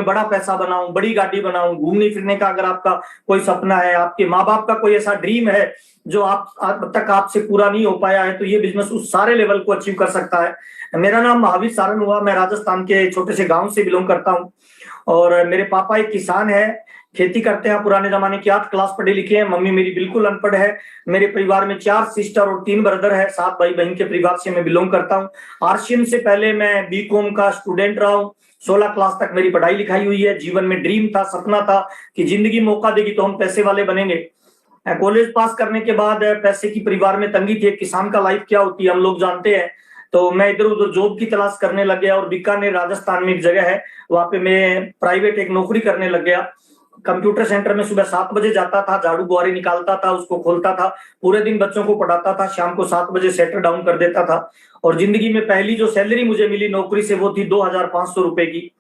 बड़ा पैसा बनाऊं, बड़ी गाड़ी बनाऊं, घूमने फिरने का अगर आपका कोई सपना है, आपके माँ बाप का कोई ऐसा ड्रीम है जो आप अब तक आपसे पूरा नहीं हो पाया है, तो ये बिजनेस उस सारे लेवल को अचीव कर सकता है। मेरा नाम महावीर सारन हुआ, मैं राजस्थान के छोटे से गांव से बिलोंग करता हूँ और मेरे पापा एक किसान है, खेती करते हैं, पुराने जमाने की 8 क्लास पढ़े लिखे हैं। मम्मी मेरी बिल्कुल अनपढ़ है। मेरे परिवार में 4 सिस्टर और 3 ब्रदर है। 7 भाई बहन के परिवार से मैं बिलोंग करता हूँ। आरसीएम से पहले मैं बीकॉम का स्टूडेंट रहा हूँ। 16 क्लास तक मेरी पढ़ाई लिखाई हुई है। जीवन में ड्रीम था, सपना था कि जिंदगी मौका देगी तो हम पैसे वाले बनेंगे। कॉलेज पास करने के बाद पैसे की परिवार में तंगी थी। किसान का लाइफ क्या होती है हम लोग जानते हैं। तो मैं इधर उधर जॉब की तलाश करने लग गया और बीकानेर राजस्थान में एक जगह है, वहां पे मैं प्राइवेट एक नौकरी करने लग गया। कंप्यूटर सेंटर में सुबह 7 बजे जाता था, झाड़ू बुआरी निकालता था, उसको खोलता था, पूरे दिन बच्चों को पढ़ाता था, शाम को 7 बजे सेटर डाउन कर देता था। और जिंदगी में पहली जो सैलरी मुझे मिली नौकरी से वो थी 2500 रुपए की।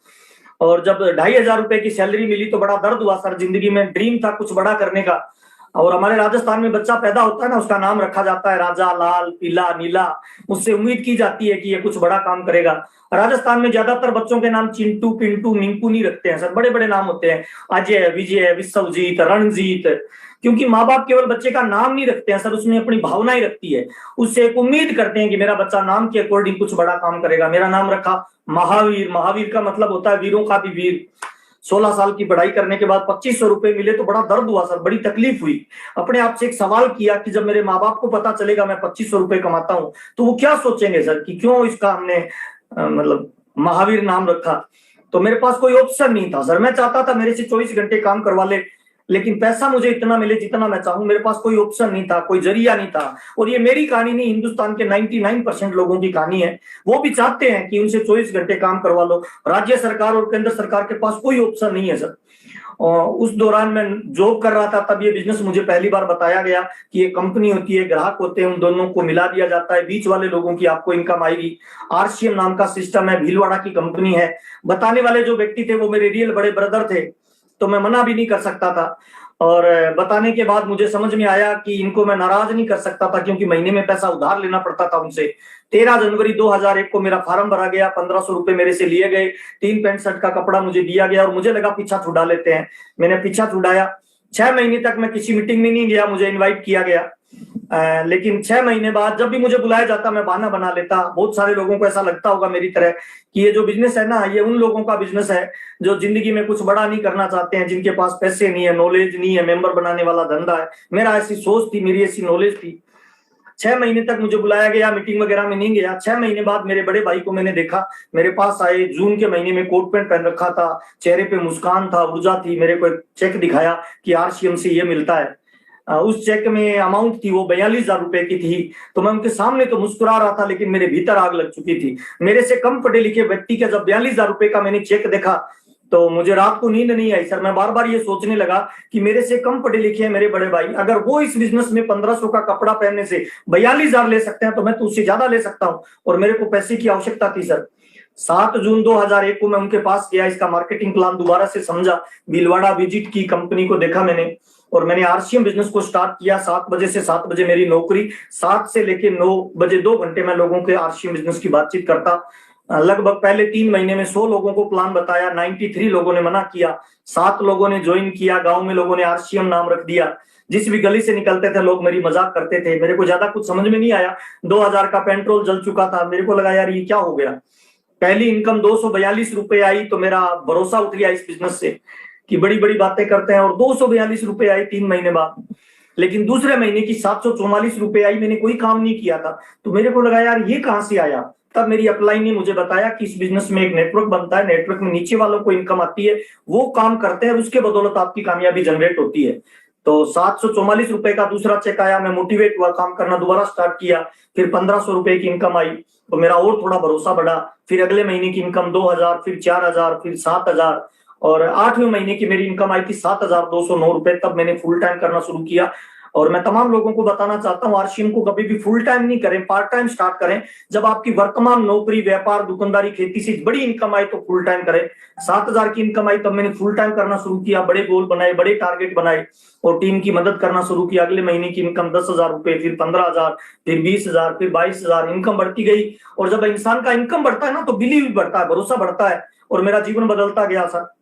और जब 2500 रुपए की सैलरी मिली तो बड़ा दर्द हुआ सर। जिंदगी में ड्रीम था कुछ बड़ा करने का। और हमारे राजस्थान में बच्चा पैदा होता है ना, उसका नाम रखा जाता है राजा, लाल, पीला, नीला। उससे उम्मीद की जाती है कि ये कुछ बड़ा काम करेगा। राजस्थान में ज्यादातर बच्चों के नाम चिंटू, पिंटू, मिंकू नहीं रखते हैं सर, बड़े बड़े नाम होते हैं, अजय, विजय, विश्वजीत, रणजीत। क्योंकि माँ बाप केवल बच्चे का नाम नहीं रखते हैं सर, उसमें अपनी भावनाएं रखती है। उससे एक उम्मीद करते हैं कि मेरा बच्चा नाम के अकॉर्डिंग कुछ बड़ा काम करेगा। मेरा नाम रखा महावीर। महावीर का मतलब होता है वीरों का भी वीर। 16 साल की पढ़ाई करने के बाद 2500 रुपए मिले तो बड़ा दर्द हुआ सर, बड़ी तकलीफ हुई। अपने आप से एक सवाल किया कि जब मेरे माँ बाप को पता चलेगा मैं 2500 रुपए कमाता हूँ तो वो क्या सोचेंगे सर कि क्यों इसका हमने मतलब महावीर नाम रखा। तो मेरे पास कोई ऑप्शन नहीं था सर। मैं चाहता था मेरे से 24 घंटे काम करवा ले, लेकिन पैसा मुझे इतना मिले जितना मैं चाहूं। मेरे पास कोई ऑप्शन नहीं था, कोई जरिया नहीं था। और ये मेरी कहानी नहीं, हिंदुस्तान के 99% लोगों की कहानी है। वो भी चाहते हैं कि उनसे 24 घंटे काम करवा लो। राज्य सरकार और केंद्र सरकार के पास कोई ऑप्शन नहीं है सर। और उस दौरान मैं जॉब कर रहा था, तब ये बिजनेस मुझे पहली बार बताया गया कि ये कंपनी होती है, ग्राहक होते हैं, उन दोनों को मिला दिया जाता है, बीच वाले लोगों की आपको इनकम आएगी। आरसीएम नाम का सिस्टम है, भीलवाड़ा की कंपनी है। बताने वाले जो व्यक्ति थे वो मेरे रियल बड़े ब्रदर थे, तो मैं मना भी नहीं कर सकता था। और बताने के बाद मुझे समझ में आया कि इनको मैं नाराज नहीं कर सकता था, क्योंकि महीने में पैसा उधार लेना पड़ता था उनसे। 13 जनवरी 2001 को मेरा फार्म भरा गया, 1500 रुपए मेरे से लिए गए, 3 पैंट शर्ट का कपड़ा मुझे दिया गया और मुझे लगा पीछा छुड़ा लेते हैं। मैंने पीछा छुड़ाया। 6 महीने तक मैं किसी मीटिंग में नहीं गया, मुझे इन्वाइट किया गया। लेकिन 6 महीने बाद जब भी मुझे बुलाया जाता मैं बहाना बना लेता। बहुत सारे लोगों को ऐसा लगता होगा मेरी तरह कि ये जो बिजनेस है ना, ये उन लोगों का बिजनेस है जो जिंदगी में कुछ बड़ा नहीं करना चाहते हैं, जिनके पास पैसे नहीं है, नॉलेज नहीं है, मेंबर बनाने वाला धंधा है। मेरा ऐसी सोच थी, मेरी ऐसी नॉलेज थी। 6 महीने तक मुझे बुलाया गया, मीटिंग वगैरह में नहीं गया। 6 महीने बाद मेरे बड़े भाई को मैंने देखा, मेरे पास आए। जून के महीने में कोट पैंट पहन रखा था, चेहरे पे मुस्कान था, ऊर्जा थी। मेरे को एक चेक दिखाया कि आरसीएम से ये मिलता है। उस चेक में अमाउंट थी वो 42,000 रुपए की थी। तो मैं उनके सामने तो मुस्कुरा रहा था, लेकिन मेरे भीतर आग लग चुकी थी। मेरे से कम पढ़े लिखे व्यक्ति का जब 42,000 रुपए का मैंने चेक देखा तो मुझे रात को नींद नहीं आई सर। मैं बार बार ये सोचने लगा कि मेरे से कम पढ़े लिखे हैं मेरे बड़े भाई, अगर वो इस बिजनेस में 1500 का कपड़ा पहनने से 42,000 ले सकते हैं तो मैं तो उससे ज्यादा ले सकता हूँ। और मेरे को पैसे की आवश्यकता थी सर। 7 जून 2001 को मैं उनके पास गया, इसका मार्केटिंग प्लान दोबारा से समझा, भीलवाड़ा विजिट की, कंपनी को देखा मैंने और मैंने आरसीएम बिजनेस को स्टार्ट किया। 7 बजे से 7 बजे मेरी नौकरी, 7 से लेके 9 बजे 2 घंटे मैं लोगों के आरसीएम बिजनेस की बातचीत करता। लगभग पहले 3 महीने में 100 लोगों को प्लान बताया, 93 लोगों ने मना किया, 7 लोगों ने ज्वाइन किया। गांव में लोगों ने आरसीएम नाम रख दिया। जिस भी गली से निकलते थे लोग मेरी मजाक करते थे। मेरे को ज्यादा कुछ समझ में नहीं आया। 2000 का पेट्रोल जल चुका था। मेरे को लगा यार ये क्या हो गया। पहली इनकम 242 रुपए आई तो मेरा भरोसा उठ गया इस बिजनेस से कि बड़ी बड़ी बातें करते हैं। और 242 रुपए आई 3 महीने बाद। लेकिन दूसरे महीने की 744 रुपए आई, मैंने कोई काम नहीं किया था। तो मेरे को लगा यार ये कहां से आया। तब मेरी अपलाइन ने मुझे बताया कि इस बिजनेस में एक नेटवर्क बनता है, नेटवर्क में नीचे वालों को इनकम आती है, वो काम करते हैं, उसके बदौलत आपकी कामयाबी जनरेट होती है। तो 744 रुपए का दूसरा चेक आया, मैं मोटिवेट हुआ, काम करना दोबारा स्टार्ट किया। फिर 1500 रुपए की इनकम आई तो मेरा और थोड़ा भरोसा बढ़ा। फिर अगले महीने की इनकम 2000, फिर 4000, फिर 7000 और 8वें महीने की मेरी इनकम आई थी 7209 रुपए। तब मैंने फुल टाइम करना शुरू किया। और मैं तमाम लोगों को बताना चाहता हूँ आरसीएम को कभी भी फुल टाइम नहीं करें, पार्ट टाइम स्टार्ट करें। जब आपकी वर्तमान नौकरी, व्यापार, दुकानदारी, खेती से बड़ी इनकम आई तो फुल टाइम करें। 7000 की इनकम आई तब मैंने फुल टाइम करना शुरू किया, बड़े गोल बनाए, बड़े टारगेट बनाए और टीम की मदद करना शुरू किया। अगले महीने की इनकम 10,000 रुपए, फिर 15,000, फिर 20,000, फिर 22,000। इनकम बढ़ती गई। और जब इंसान का इनकम बढ़ता है ना तो बिलीव भी बढ़ता है, भरोसा बढ़ता है और मेरा जीवन बदलता गया सर।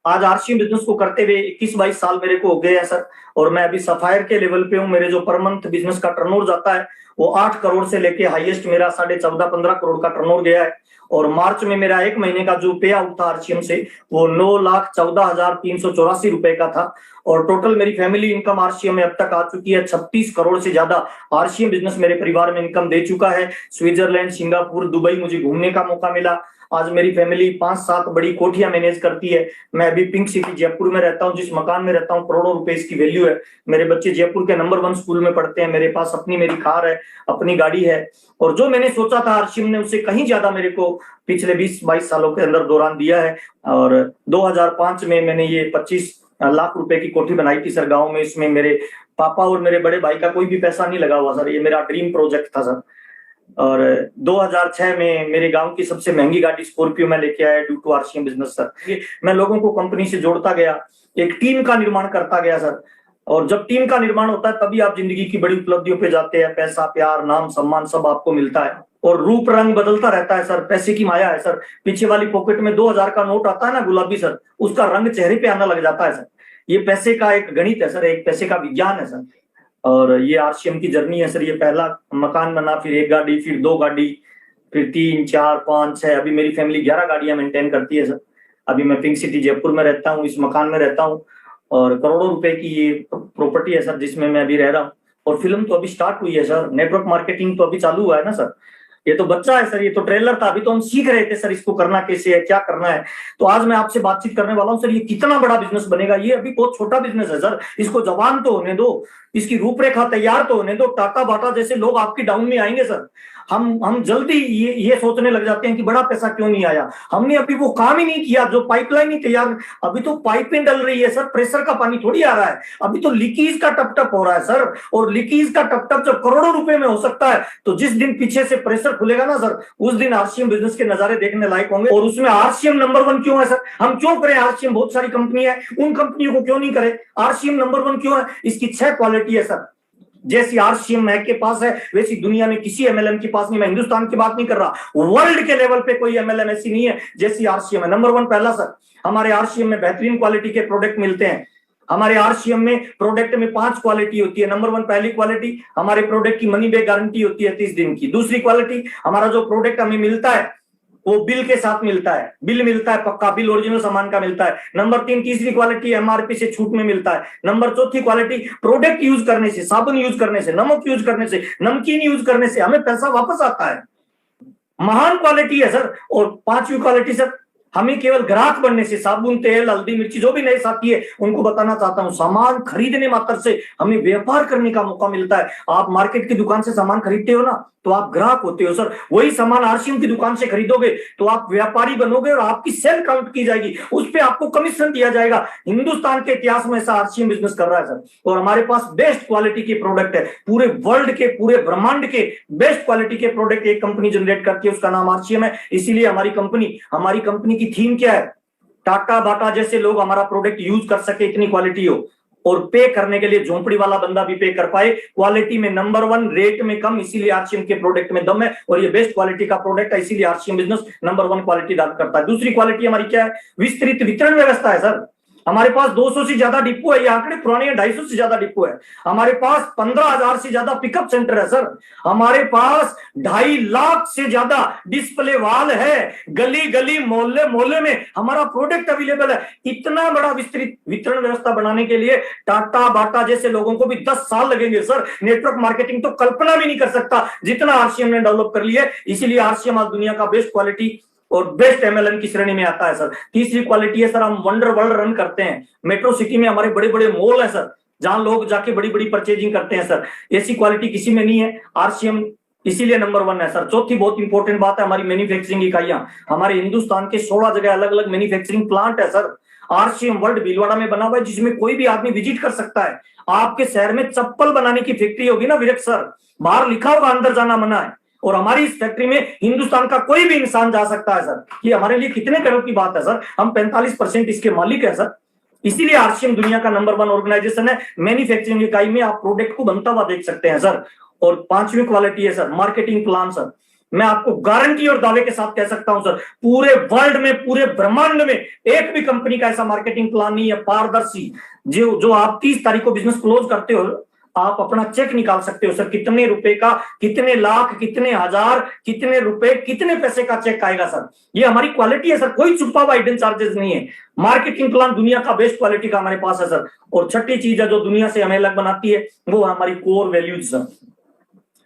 आज आरसीएम बिजनेस को करते हुए 21-22 साल मेरे को हो गए हैं सर, और मैं अभी सफायर के लेवल पे हूँ। मेरे जो पर मंथ बिजनेस का टर्नओवर जाता है वो 8 करोड़ से लेके हाईएस्ट मेरा 14.5-15 करोड़ का टर्नओवर गया है। और मार्च में मेरा 1 महीने का जो पे आउट था आरसीएम से वो 9,14,384 रुपए का था। और टोटल मेरी फैमिली इनकम आरसीएम में अब तक आ चुकी है 36 करोड़ से ज्यादा आरसीएम बिजनेस मेरे परिवार में इनकम दे चुका है। स्विट्जरलैंड, सिंगापुर, दुबई मुझे घूमने का मौका मिला। आज मेरी फैमिली 5-7 बड़ी कोठियां मैनेज करती है। मैं अभी पिंक सिटी जयपुर में रहता हूँ, जिस मकान में रहता हूँ करोड़ों रुपए इसकी वैल्यू है। मेरे बच्चे जयपुर के नंबर 1 स्कूल में पढ़ते हैं। मेरे पास अपनी मेरी कार है, अपनी गाड़ी है। और जो मैंने सोचा था आरसीएम ने उससे कहीं ज्यादा मेरे को पिछले 20-22 सालों के अंदर दौरान दिया है। और 2005 में मैंने ये 25 लाख रुपए की कोठी बनाई थी सर गाँव में। इसमें मेरे पापा और मेरे बड़े भाई का कोई भी पैसा नहीं लगा हुआ सर, ये मेरा ड्रीम प्रोजेक्ट था सर। और 2006 में मेरे गांव की सबसे महंगी गाड़ी स्कॉर्पियो में लेके आया due to RCM business sir. मैं लोगों को कंपनी से जोड़ता गया, एक टीम का निर्माण करता गया सर। और जब टीम का निर्माण होता है तभी आप जिंदगी की बड़ी उपलब्धियों पे जाते हैं। पैसा, प्यार, नाम, सम्मान सब आपको मिलता है और रूप रंग बदलता रहता है सर। पैसे की माया है सर। पीछे वाली पॉकेट में 2000 का नोट आता है ना गुलाबी सर, उसका रंग चेहरे पे आना लग जाता है सर। ये पैसे का एक गणित है सर, एक पैसे का विज्ञान है सर। और ये आरसीएम की जर्नी है सर। ये पहला मकान बना, फिर 1 गाड़ी, फिर 2 गाड़ी, फिर 3, 4, 5, 6, अभी मेरी फैमिली 11 गाड़ियां मेंटेन करती है सर। अभी मैं पिंक सिटी जयपुर में रहता हूँ, इस मकान में रहता हूँ। और करोड़ों रुपए की ये प्रॉपर्टी है सर जिसमें मैं अभी रह रहा हूँ। और फिल्म तो अभी स्टार्ट हुई है सर, नेटवर्क मार्केटिंग तो अभी चालू हुआ है ना सर। ये तो बच्चा है सर, ये तो ट्रेलर था, अभी तो हम सीख रहे थे सर इसको करना कैसे है, क्या करना है। तो आज मैं आपसे बातचीत करने वाला हूँ सर, ये कितना बड़ा बिजनेस बनेगा। ये अभी बहुत छोटा बिजनेस है सर, इसको जवान तो होने दो, इसकी रूपरेखा तैयार तो होने दो। टाटा बाटा जैसे लोग आपकी डाउन में आएंगे सर। हम जल्दी ये सोचने लग जाते हैं कि बड़ा पैसा क्यों नहीं आया। हमने अभी वो काम ही नहीं किया, जो पाइपलाइन ही तैयार, अभी तो पाइपें डल रही है सर, प्रेशर का पानी थोड़ी आ रहा है। अभी तो लीकेज का टप टप हो रहा है सर। और लीकेज का टप टप जब करोड़ों रुपए में हो सकता है तो जिस दिन पीछे से प्रेशर खुलेगा ना सर, उस दिन आरसीएम बिजनेस के नजारे देखने लायक होंगे। और उसमें आरसीएम नंबर 1 क्यों है सर? हम क्यों करें आरसीएम? बहुत सारी कंपनी है, उन कंपनियों को क्यों नहीं करें? आरसीएम नंबर 1 क्यों है? इसकी 6 क्वालिटी है सर। जैसी आरसीएम मैक के पास है वैसी दुनिया में किसी एमएलएम के पास नहीं। मैं हिंदुस्तान की बात नहीं कर रहा, वर्ल्ड के लेवल पे कोई एमएलएम ऐसी नहीं है जैसी आरसीएम है। नंबर 1 पहला सर, हमारे आरसीएम में बेहतरीन क्वालिटी के प्रोडक्ट मिलते हैं। हमारे आरसीएम में प्रोडक्ट में 5 क्वालिटी होती है। नंबर 1 पहली क्वालिटी, हमारे प्रोडक्ट की मनी बैक गारंटी होती है 30 दिन की। दूसरी क्वालिटी, हमारा जो प्रोडक्ट हमें मिलता है वो बिल के साथ मिलता है, बिल मिलता है, पक्का बिल ओरिजिनल सामान का मिलता है। नंबर 3, तीसरी क्वालिटी, एमआरपी से छूट में मिलता है। नंबर 4थी क्वालिटी, प्रोडक्ट यूज करने से, साबुन यूज करने से, नमक यूज करने से, नमकीन यूज करने से हमें पैसा वापस आता है। महान क्वालिटी है सर। और 5वीं क्वालिटी सर, हमें केवल ग्राहक बनने से, साबुन, तेल, हल्दी, मिर्ची जो भी नए साथी है उनको बताना चाहता हूं, सामान खरीदने मात्र से हमें व्यापार करने का मौका मिलता है। आप मार्केट की दुकान से सामान खरीदते हो ना तो आप ग्राहक होते हो सर। वही सामान आरसीएम की दुकान से खरीदोगे तो आप व्यापारी बनोगे और आपकी सेल काउंट की जाएगी, उस पर आपको कमीशन दिया जाएगा। हिंदुस्तान के इतिहास में ऐसा आरसीएम बिजनेस कर रहा है सर। और हमारे पास बेस्ट क्वालिटी के प्रोडक्ट है, पूरे वर्ल्ड के, पूरे ब्रह्मांड के बेस्ट क्वालिटी के प्रोडक्ट एक कंपनी जनरेट करती है, उसका नाम आरसीएम है। इसीलिए हमारी कंपनी की थीम क्या है? टाटा बाटा जैसे लोग हमारा प्रोडक्ट यूज कर सके, इतनी क्वालिटी हो, और पे करने के लिए झोंपड़ी वाला बंदा भी पे कर पाए। क्वालिटी में नंबर 1, रेट में कम, इसीलिए आरसीएम के प्रोडक्ट में दम है। और ये बेस्ट क्वालिटी का प्रोडक्ट है, इसीलिए आरसीएम बिजनेस नंबर 1 क्वालिटी दान करता है। दूसरी क्वालिटी हमारी क्या है? विस्तृत वितरण व्यवस्था है सर। हमारे पास 200 से ज्यादा डिपो है, ये आंकड़े पुराने हैं, 250 से ज्यादा डिपो है। हमारे पास 15,000 से ज्यादा पिकअप सेंटर है सर। हमारे पास 2.5 लाख से ज्यादा डिस्प्ले वाल है। गली गली, मोहल्ले मोहल्ले में हमारा प्रोडक्ट अवेलेबल है। इतना बड़ा विस्तृत वितरण व्यवस्था बनाने के लिए टाटा बाटा जैसे लोगों को भी 10 साल लगेंगे सर। नेटवर्क मार्केटिंग तो कल्पना भी नहीं कर सकता जितना आरसीएम ने डेवलप कर लिया है। इसीलिए आरसीएम आज दुनिया का बेस्ट क्वालिटी और बेस्ट एमएलएम की श्रेणी में आता है सर। तीसरी क्वालिटी है सर, हम वंडर वर्ल्ड रन करते हैं। मेट्रो सिटी में हमारे बड़े बड़े मॉल है सर, जहां लोग जाके बड़ी बड़ी परचेजिंग करते हैं सर। ऐसी क्वालिटी किसी में नहीं है, आरसीएम इसीलिए नंबर 1 है सर। चौथी बहुत इंपॉर्टेंट बात है, हमारी मैन्युफैक्चरिंग इकाइयां। हमारे हिंदुस्तान के 16 जगह अलग अलग मैन्युफैक्चरिंग प्लांट है सर। आरसीएम वर्ल्ड भीलवाड़ा में बना हुआ है, जिसमें कोई भी आदमी विजिट कर सकता है। आपके शहर में चप्पल बनाने की फैक्ट्री होगी ना विवेक सर, बाहर लिखा होगा अंदर जाना मना है, और हमारी इस फैक्ट्री में हिंदुस्तान का कोई भी इंसान जा सकता है सर। ये हमारे लिए कितने गर्व की बात है सर। हम 45% इसके मालिक है सर। इसीलिए आरसीएम दुनिया का नंबर 1 ऑर्गेनाइजेशन है। मैन्युफैक्चरिंग इकाई में आप प्रोडक्ट को बनता हुआ देख सकते हैं सर। और 5वीं क्वालिटी है सर, मार्केटिंग प्लान सर। मैं आपको गारंटी और दावे के साथ कह सकता हूं सर, पूरे वर्ल्ड में, पूरे ब्रह्मांड में एक भी कंपनी का ऐसा मार्केटिंग प्लान नहीं है पारदर्शी। जो आप 30 तारीख को बिजनेस क्लोज करते हो, आप अपना चेक निकाल सकते हो सर, कितने रुपए का, कितने लाख, कितने हजार, कितने रुपए, कितने पैसे का चेक आएगा सर। ये हमारी क्वालिटी है सर, कोई छुपा हुआ हिडन चार्जेस नहीं है। मार्केटिंग प्लान दुनिया का बेस्ट क्वालिटी का हमारे पास है सर। और छठी चीज है जो दुनिया से हमें अलग बनाती है, वो हमारी कोर वैल्यूज सर।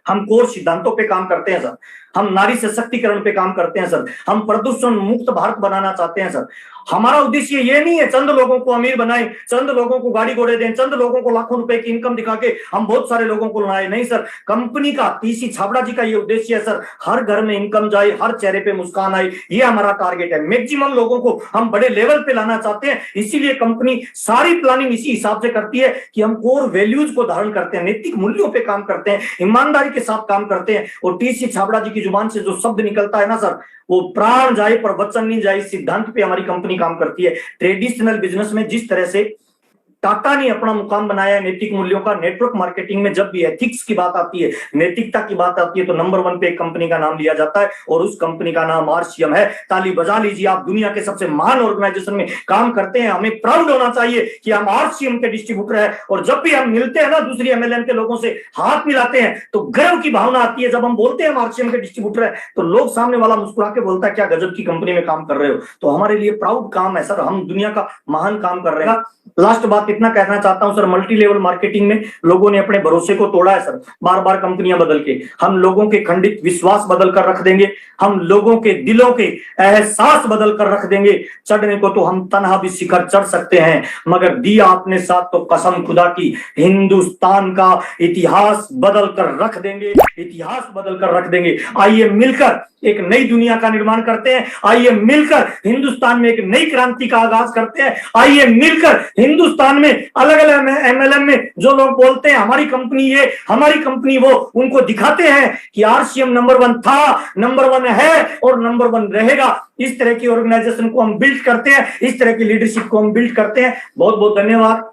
हम कोर सिद्धांतों पे काम करते हैं सर, हम नारी सशक्तिकरण पे काम करते हैं सर, हम प्रदूषण मुक्त भारत बनाना चाहते हैं सर। हमारा उद्देश्य ये नहीं है चंद लोगों को अमीर बनाए, चंद लोगों को गाड़ी घोड़े दें, चंद लोगों को लाखों रुपए की इनकम दिखा के हम बहुत सारे लोगों को लाए, नहीं सर। कंपनी का, टीसी छाबड़ा जी का ये उद्देश्य है सर, हर घर में इनकम जाए, हर चेहरे पे मुस्कान आए, ये हमारा टारगेट है। मैक्सिमम लोगों को हम बड़े लेवल पे लाना चाहते हैं, इसीलिए कंपनी सारी प्लानिंग इसी हिसाब से करती है कि हम कोर वैल्यूज को धारण करते हैं, नैतिक मूल्यों पे काम करते हैं, ईमानदारी के साथ काम करते हैं। और टीसी छाबड़ा जी की जुबान से जो शब्द निकलता है ना सर, वो प्राण जाए पर वचन नहीं जाए, सिद्धांत पे हमारी कंपनी काम करती है। ट्रेडिशनल बिजनेस में जिस तरह से टाटा ने अपना मुकाम बनाया है नैतिक मूल्यों का, नेटवर्क मार्केटिंग में जब भी एथिक्स की बात आती है, नैतिकता की बात आती है, तो नंबर 1 पे एक कंपनी का नाम लिया जाता है और उस कंपनी का नाम आरसीएम है। ताली बजा लीजिए, आप दुनिया के सबसे महान ऑर्गेनाइजेशन में काम करते हैं, हमें प्राउड होना चाहिए कि हम आरसीएम के डिस्ट्रीब्यूटर है। और जब भी हम मिलते हैं ना दूसरी एमएलएम के लोगों से, हाथ मिलाते हैं, तो गर्व की भावना आती है। जब हम बोलते हैं हम आरसीएम के डिस्ट्रीब्यूटर है, तो लोग, सामने वाला मुस्कुरा के बोलता है क्या गजब की कंपनी में काम कर रहे हो। तो हमारे लिए प्राउड काम है सर, हम दुनिया का महान काम कर रहे हैं। लास्ट बात इतना कहना चाहता हूं सर, मल्टी लेवल मार्केटिंग में लोगों ने अपने भरोसे को तोड़ा है सर, बार बार कंपनियां बदल के। हम लोगों के खंडित विश्वास बदल कर रख देंगे, हम लोगों के दिलों के एहसास बदल कर रख देंगे। चढ़ने को तो हम तन्हा भी शिखर चढ़ सकते हैं, मगर दिया अपने साथ तो कसम खुदा की हिंदुस्तान का इतिहास बदल कर रख देंगे, इतिहास बदल कर रख देंगे। आइए मिलकर एक नई दुनिया का निर्माण करते हैं, आइए मिलकर हिंदुस्तान में एक नई क्रांति का आगाज करते हैं। आइए मिलकर हिंदुस्तान में अलग अलग एमएलएम में जो लोग बोलते हैं हमारी कंपनी ये, हमारी कंपनी वो, उनको दिखाते हैं कि आरसीएम नंबर 1 था, नंबर 1 है और नंबर 1 रहेगा। इस तरह की ऑर्गेनाइजेशन को हम बिल्ड करते हैं, इस तरह की लीडरशिप को हम बिल्ड करते हैं। बहुत बहुत धन्यवाद।